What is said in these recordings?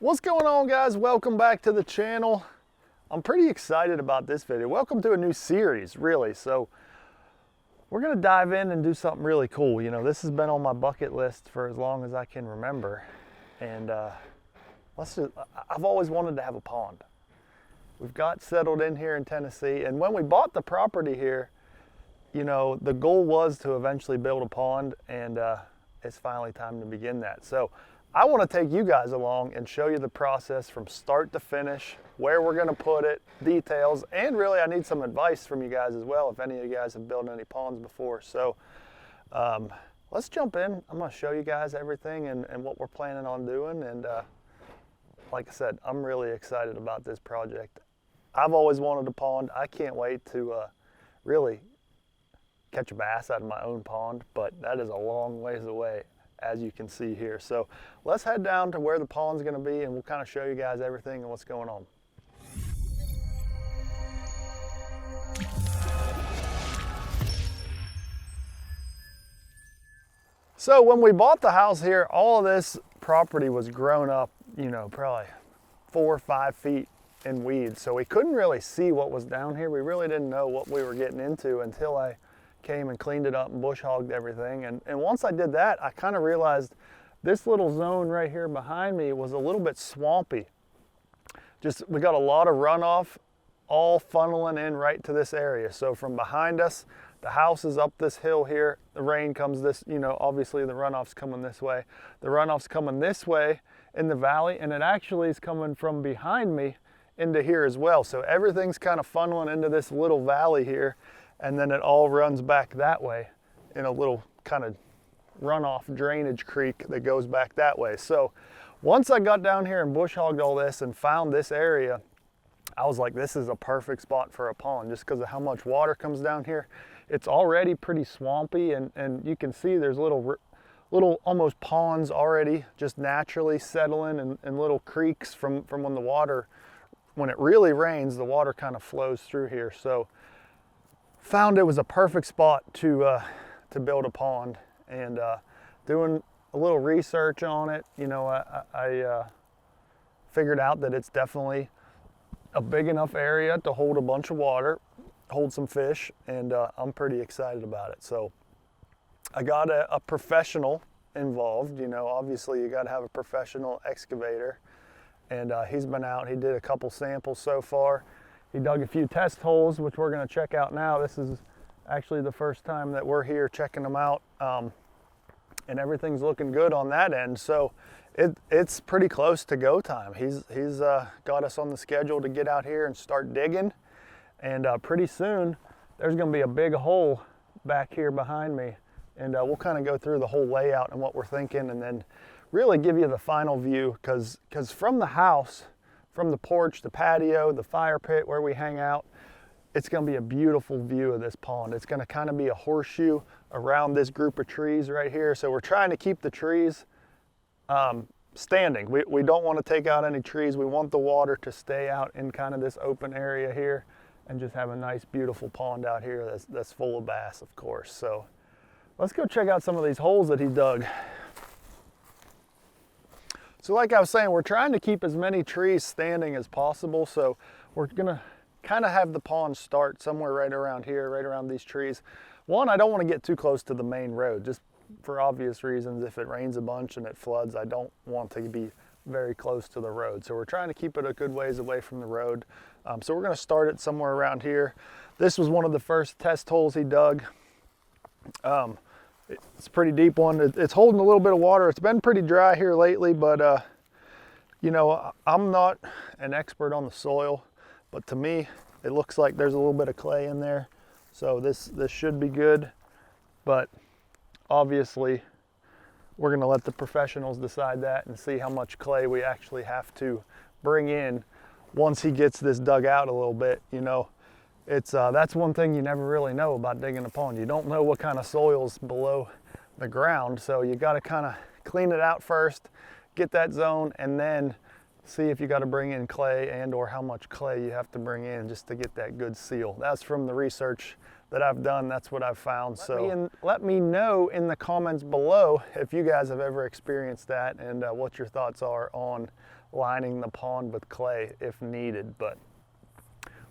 What's going on, guys? Welcome back to the channel. I'm pretty excited about this video. Welcome to a new series, really. So we're gonna dive in and do something really cool. You know, this has been on my bucket list for as long as I can remember. And I've always wanted to have a pond. We've got settled in here in Tennessee, and when we bought the property here, you know, the goal was to eventually build a pond, and it's finally time to begin that. So I want to take you guys along and show you the process from start to finish, where we're going to put it, details, and really I need some advice from you guys as well if any of you guys have built any ponds before. So let's jump in. I'm going to show you guys everything and what we're planning on doing. And like I said, I'm really excited about this project. I've always wanted a pond. I can't wait to really catch a bass out of my own pond, but that is a long ways away, as you can see here. So let's head down to where the pond's going to be, and we'll kind of show you guys everything and what's going on. So when we bought the house here, all of this property was grown up, you know, probably 4 or 5 feet in weeds. So we couldn't really see what was down here. We really didn't know what we were getting into until I came and cleaned it up and bush hogged everything. And once I did that, I kind of realized this little zone right here behind me was a little bit swampy. We got a lot of runoff all funneling in right to this area. So from behind us, the house is up this hill here. The rain comes this, you know, obviously the runoff's coming this way. The runoff's coming this way in the valley, and it actually is coming from behind me into here as well. So everything's kind of funneling into this little valley here, and then it all runs back that way in a little kind of runoff drainage creek that goes back that way. So once I got down here and bush hogged all this and found this area, I was like, this is a perfect spot for a pond just because of how much water comes down here. It's already pretty swampy, and you can see there's little almost ponds already just naturally settling, and little creeks from when it really rains, the water kind of flows through here. So found it was a perfect spot to build a pond, and doing a little research on it, you know, I figured out that it's definitely a big enough area to hold a bunch of water, hold some fish, and I'm pretty excited about it. So I got a professional involved. You know, obviously you got to have a professional excavator, and he's been out. He did a couple samples so far. He dug a few test holes, which we're going to check out now. This is actually the first time that we're here checking them out, and everything's looking good on that end. So it's pretty close to go time. He's got us on the schedule to get out here and start digging, and pretty soon there's going to be a big hole back here behind me, and we'll kind of go through the whole layout and what we're thinking, and then really give you the final view, because from the house, from the porch, the patio, the fire pit where we hang out, it's going to be a beautiful view of this pond. It's going to kind of be a horseshoe around this group of trees right here. So we're trying to keep the trees standing. We don't want to take out any trees. We want the water to stay out in kind of this open area here and just have a nice, beautiful pond out here that's full of bass, of course. So let's go check out some of these holes that he dug. So like I was saying, we're trying to keep as many trees standing as possible. So we're gonna kind of have the pond start somewhere right around here, right around these trees. One, I don't want to get too close to the main road, just for obvious reasons. If it rains a bunch and it floods, I don't want to be very close to the road. So we're trying to keep it a good ways away from the road. So we're gonna start it somewhere around here. This was one of the first test holes he dug. It's a pretty deep one. It's holding a little bit of water. It's been pretty dry here lately, but you know, I'm not an expert on the soil, but to me, it looks like there's a little bit of clay in there. So this should be good, but obviously we're gonna let the professionals decide that and see how much clay we actually have to bring in once he gets this dug out a little bit. You know, it's that's one thing you never really know about digging a pond. You don't know what kind of soil's below the ground, so you got to kind of clean it out first, get that zone, and then see if you got to bring in clay and or how much clay you have to bring in just to get that good seal. That's from the research that I've done, that's what I've found. Let me know in the comments below if you guys have ever experienced that, and what your thoughts are on lining the pond with clay if needed. But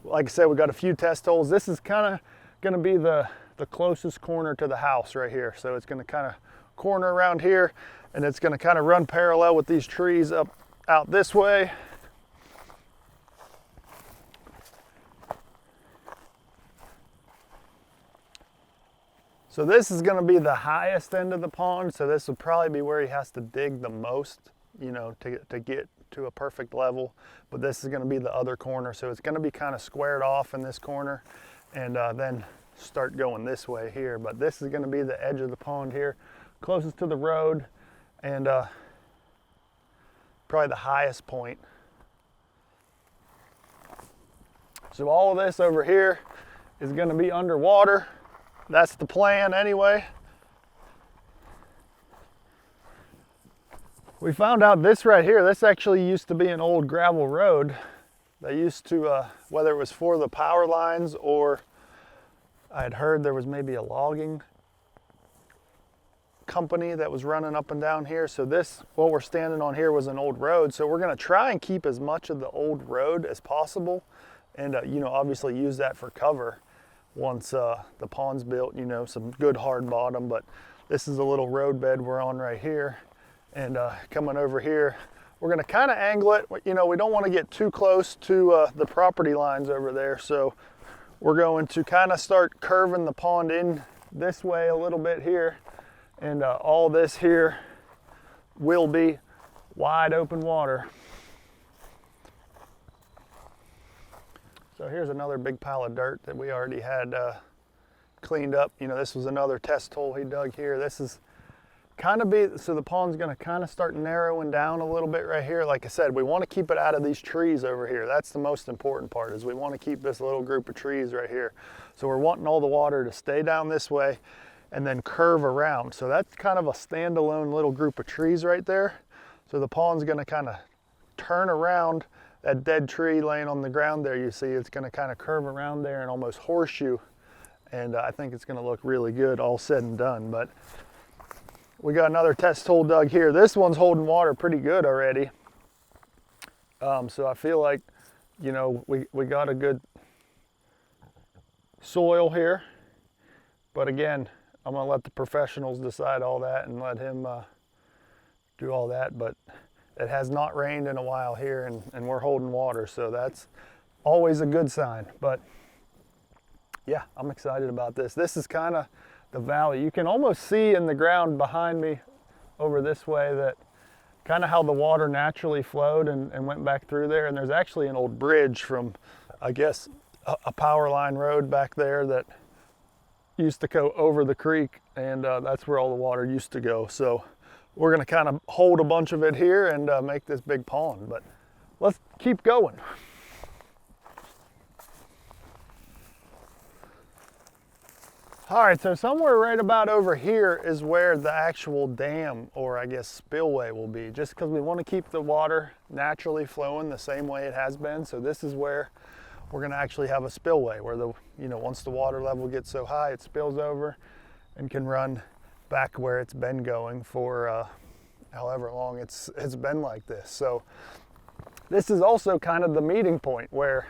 like I said, we got a few test holes. This is kind of going to be the closest corner to the house right here. So it's going to kind of corner around here, and it's going to kind of run parallel with these trees out this way. So this is going to be the highest end of the pond, so this will probably be where he has to dig the most, you know, to get to a perfect level. But this is going to be the other corner, so it's going to be kind of squared off in this corner, and then start going this way here. But this is going to be the edge of the pond here, closest to the road, and probably the highest point. So all of this over here is going to be underwater. That's the plan anyway. We found out this right here, this actually used to be an old gravel road. They used to, whether it was for the power lines, or I had heard there was maybe a logging company that was running up and down here. So this, what we're standing on here, was an old road. So we're gonna try and keep as much of the old road as possible, and you know, obviously use that for cover once the pond's built, you know, some good hard bottom. But this is a little road bed we're on right here, and coming over here, we're gonna kind of angle it. You know, we don't want to get too close to the property lines over there, so we're going to kind of start curving the pond in this way a little bit here, and all this here will be wide open water. So here's another big pile of dirt that we already had cleaned up. You know, this was another test hole he dug here. This is kind of so the pond's gonna kind of start narrowing down a little bit right here. Like I said, we want to keep it out of these trees over here. That's the most important part, is we want to keep this little group of trees right here. So we're wanting all the water to stay down this way and then curve around. So that's kind of a standalone little group of trees right there. So the pond's gonna kind of turn around that dead tree laying on the ground there. You see it's gonna kind of curve around there and almost horseshoe. And I think it's gonna look really good all said and done. But we got another test hole dug here. This one's holding water pretty good already. So I feel like, you know, we got a good soil here. But again, I'm gonna let the professionals decide all that and let him do all that. But it has not rained in a while here, and we're holding water, so that's always a good sign. But yeah, I'm excited about this. This is kind of the valley. You can almost see in the ground behind me over this way that kind of how the water naturally flowed and went back through there. And there's actually an old bridge from, I guess, a power line road back there that used to go over the creek, and that's where all the water used to go. So we're gonna kind of hold a bunch of it here and make this big pond. But let's keep going. All right, so somewhere right about over here is where the actual dam, or I guess spillway, will be, just because we want to keep the water naturally flowing the same way it has been. So this is where we're going to actually have a spillway, where once the water level gets so high, it spills over and can run back where it's been going for however long it's been like this. So this is also kind of the meeting point where,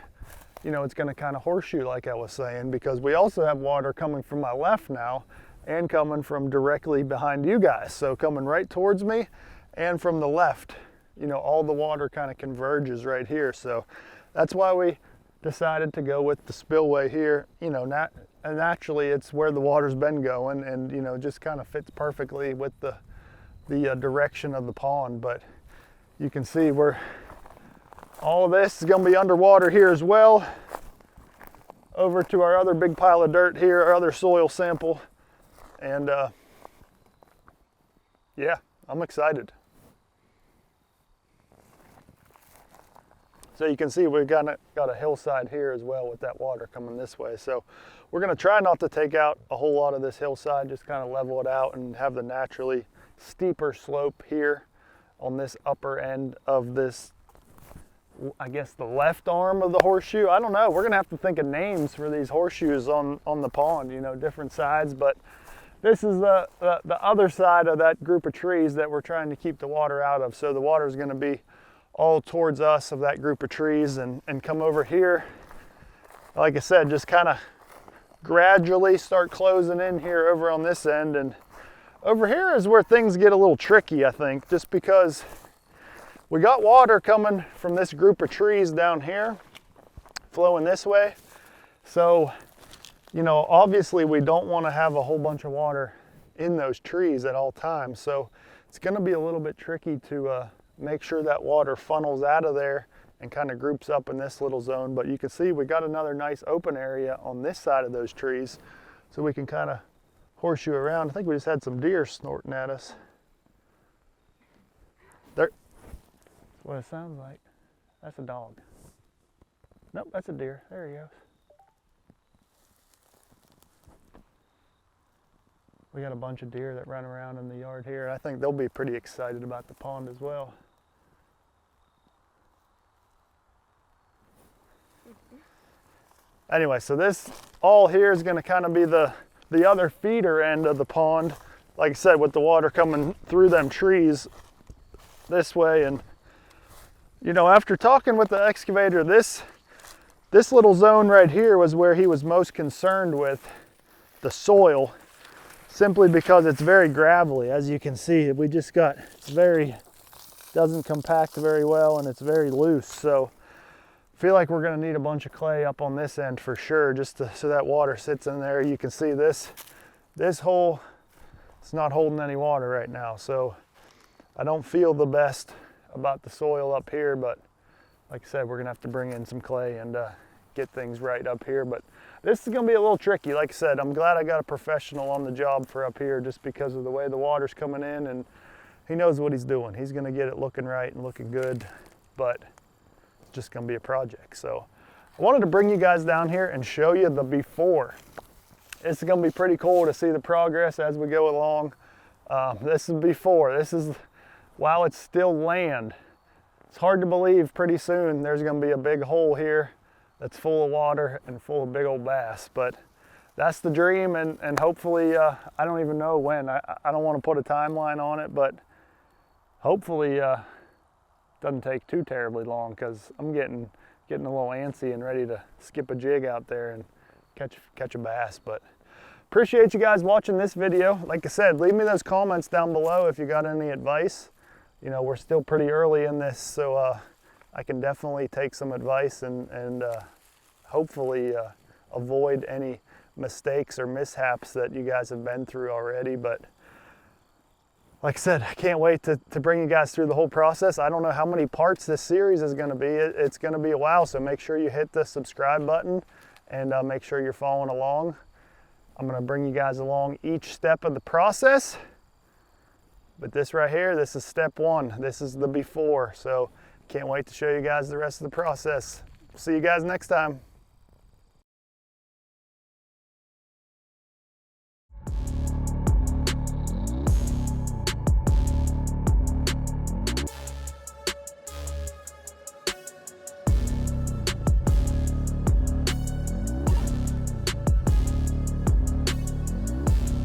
you know, it's going to kind of horseshoe, like I was saying, because we also have water coming from my left now and coming from directly behind you guys. So coming right towards me and from the left, you know, all the water kind of converges right here. So that's why we decided to go with the spillway here. You know, naturally it's where the water's been going, and, you know, just kind of fits perfectly with the direction of the pond. But you can see all of this is going to be underwater here as well. Over to our other big pile of dirt here, our other soil sample. And yeah, I'm excited. So you can see we've got a hillside here as well with that water coming this way. So we're going to try not to take out a whole lot of this hillside, just kind of level it out and have the naturally steeper slope here on this upper end of this I guess the left arm of the horseshoe. I don't know. We're gonna have to think of names for these horseshoes on the pond, you know, different sides. But this is the other side of that group of trees that we're trying to keep the water out of. So the water is gonna be all towards us of that group of trees and come over here. Like I said, just kind of gradually start closing in here over on this end. And over here is where things get a little tricky, I think, just because we got water coming from this group of trees down here, flowing this way. So, you know, obviously we don't want to have a whole bunch of water in those trees at all times. So it's going to be a little bit tricky to make sure that water funnels out of there and kind of groups up in this little zone. But you can see we got another nice open area on this side of those trees, so we can kind of horseshoe around. I think we just had some deer snorting at us. There. That's what it sounds like. That's a dog. Nope, that's a deer. There he goes. We got a bunch of deer that run around in the yard here. I think they'll be pretty excited about the pond as well. Anyway, so this all here is going to kind of be the other feeder end of the pond. Like I said, with the water coming through them trees this way. And, you know, after talking with the excavator, this little zone right here was where he was most concerned with the soil, simply because it's very gravelly. As you can see, we just got, doesn't compact very well, and it's very loose. So I feel like we're going to need a bunch of clay up on this end for sure, just so that water sits in there. You can see this hole, it's not holding any water right now. So I don't feel the best about the soil up here, but like I said, we're going to have to bring in some clay and get things right up here. But this is going to be a little tricky. Like I said, I'm glad I got a professional on the job for up here, just because of the way the water's coming in, and he knows what he's doing. He's going to get it looking right and looking good, but it's just going to be a project. So I wanted to bring you guys down here and show you the before. It's going to be pretty cool to see the progress as we go along. This is before. This is while it's still land. It's hard to believe pretty soon there's going to be a big hole here that's full of water and full of big old bass. But that's the dream, and hopefully, I don't even know when. I don't want to put a timeline on it, but hopefully it doesn't take too terribly long, because I'm getting a little antsy and ready to skip a jig out there and catch a bass. But appreciate you guys watching this video. Like I said, leave me those comments down below if you got any advice. You know, we're still pretty early in this, so I can definitely take some advice and hopefully avoid any mistakes or mishaps that you guys have been through already. But like I said, I can't wait to bring you guys through the whole process. I don't know how many parts this series is going to be. It's going to be a while, so make sure you hit the subscribe button and make sure you're following along. I'm going to bring you guys along each step of the process. But this right here, this is step one. This is the before. So can't wait to show you guys the rest of the process. See you guys next time.